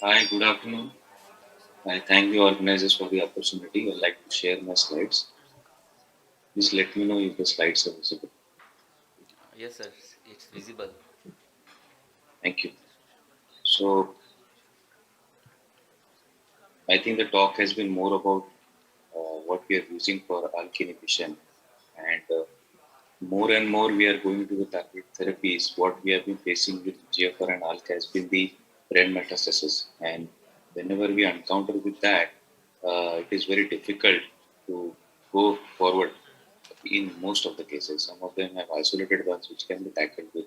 Hi, good afternoon. I thank the organizers for the opportunity. I'd like to share my slides. Please let me know if the slides are visible. Yes, sir. It's visible. Thank you. So, I think the talk has been more about what we are using for ALK inhibition, and more and more we are going to the target therapies. What we have been facing with GFR and ALK has been the brain metastasis, and whenever we encounter with that, it is very difficult to go forward in most of the cases. Some of them have isolated ones which can be tackled with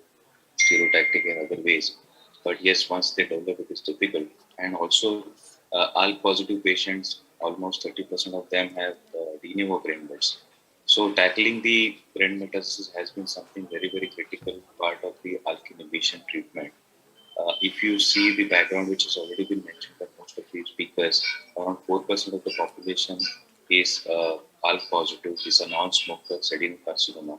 stereotactic and other ways. But yes, once they develop, it is difficult. And also, all positive patients, almost 30% of them have de novo brain mets. So tackling the brain metastasis has been something very, very critical part of the ALK inhibition treatment. If you see the background, which has already been mentioned by most of the speakers, around 4% of the population is ALK positive, is a non-smoker adenocarcinoma.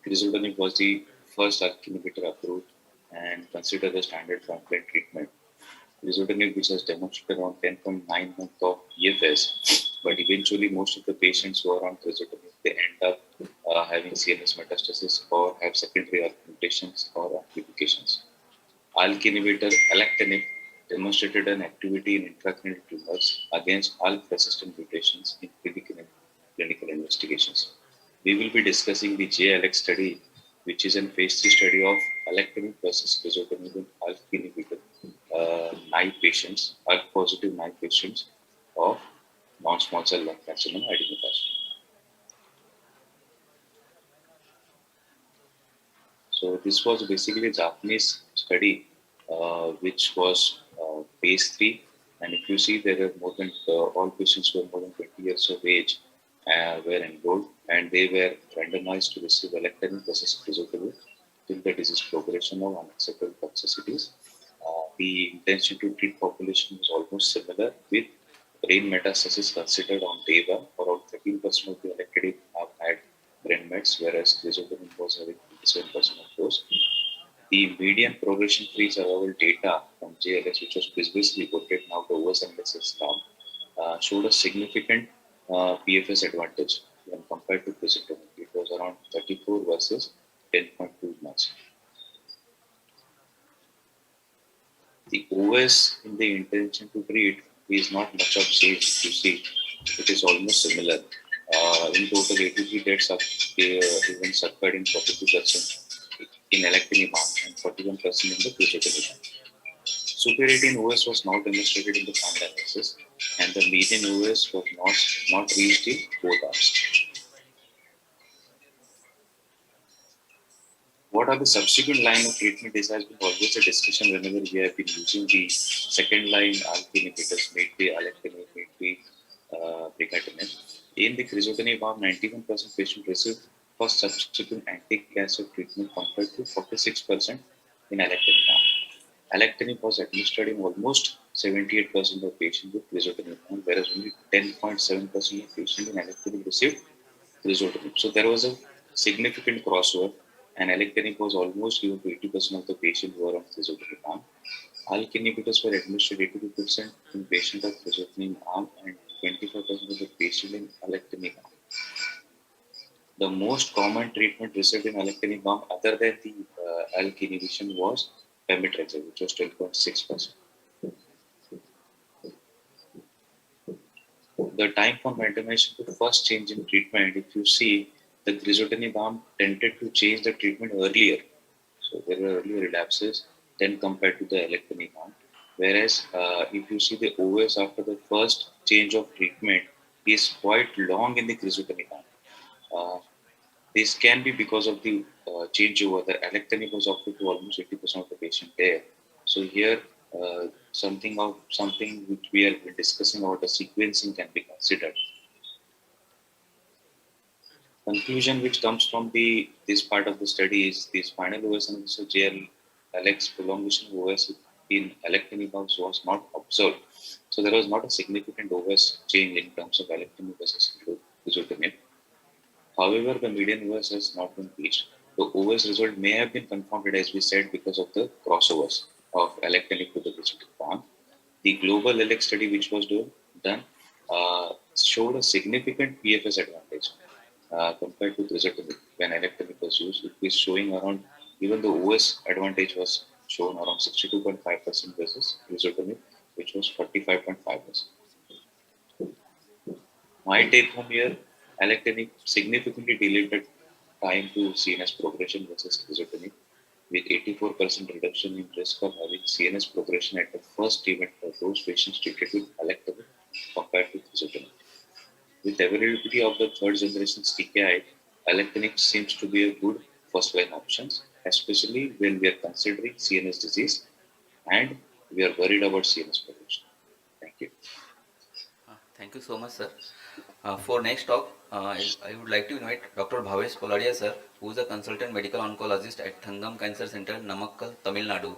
Crizotinib was the first ALK inhibitor approved and considered the standard frontline treatment. Crizotinib, which has demonstrated around 10.9 months of EFS, but eventually most of the patients who are on crizotinib, they end up having CNS metastasis or have secondary ALK mutations or amplifications. ALK inhibitor alectinib demonstrated an activity in intracranial tumors against ALK-resistant mutations in clinical investigations. We will be discussing the JALX study, which is a phase 3 study of alectinib versus crizotinib in ALK inhibitor naive patients, ALK-positive naive patients of non-small cell lung carcinoma adenocarcinoma. So this was basically a Japanese study, which was phase 3. And if you see, there are more than all patients were more than 20 years of age were enrolled, and they were randomized to receive alectinib versus crizotinib till the disease progression of unacceptable toxicities. The intention to treat population was almost similar, with brain metastasis considered on day one. Around 13% of the elected have had brain mets, whereas crizotinib was having 27% of those. The median progression-free survival data from JLS, which was previously reported, now the OS analysis now, showed a significant PFS advantage when compared to crizotinib. It was around 34 versus 10.2 months. The OS in the intention to treat is not much of change. You see, it is almost similar. In total, 83 deaths events occurred in 42% in alectinib arm and 41% in the crizotinib arm. Superiority in OS was not demonstrated in the final analysis, and the median OS was not reached in both arms. What are the subsequent line of treatment? This has been always a discussion whenever we have been using the second line ALK inhibitors, may it be alectinib, may it be brigatinib. In the crizotinib arm, 91% patients received first subsequent anti-cancer treatment compared to 46% in alectinib arm. Alectinib was administered in almost 78% of patients with crizotinib arm, whereas only 10.7% of patients in alectinib received crizotinib. So there was a significant crossover, and alectinib was almost given to 80% of the patients who were on crizotinib arm. ALK inhibitors were administered 82% in patients of crizotinib arm and 25% of the patient in alectinib arm. The most common treatment received in alectinib arm, other than the ALK inhibition, was pemetrexed, which was 12.6%. The time from intervention to first change in treatment, if you see, the crizotinib arm tended to change the treatment earlier. So there were earlier relapses then compared to the alectinib arm. Whereas if you see the OS after the first change of treatment is quite long in the crizotinib arm. Uh, this can be because of the changeover. The alectinib was offered to almost 80% of the patient there. So here, something which we are discussing about the sequencing can be considered. Conclusion which comes from the this part of the study is this final OS analysis of JLX prolongation of OS in alectinib was not observed. So there was not a significant OS change in terms of alectinib versus crizotinib. However, the median OS has not been reached. The OS result may have been confounded, as we said, because of the crossovers of alectinib to the crizotinib arm. The global ALEC study which was done showed a significant PFS advantage compared to crizotinib. When alectinib was used, it was showing around, even the OS advantage was shown around 62.5% versus crizotinib, which was 45.5%. My take home here, alectinib significantly delayed the time to CNS progression versus crizotinib, with 84% reduction in risk of having CNS progression at the first event for those patients treated with alectinib compared to crizotinib. With availability of the third generation TKI, alectinib seems to be a good first line option, especially when we are considering CNS disease and we are worried about CNS progression. Thank you. Thank you so much, sir. For next talk, I would like to invite Dr. Bhavesh Poladia, sir, who is a consultant medical oncologist at Thangam Cancer Center, Namakkal, Tamil Nadu.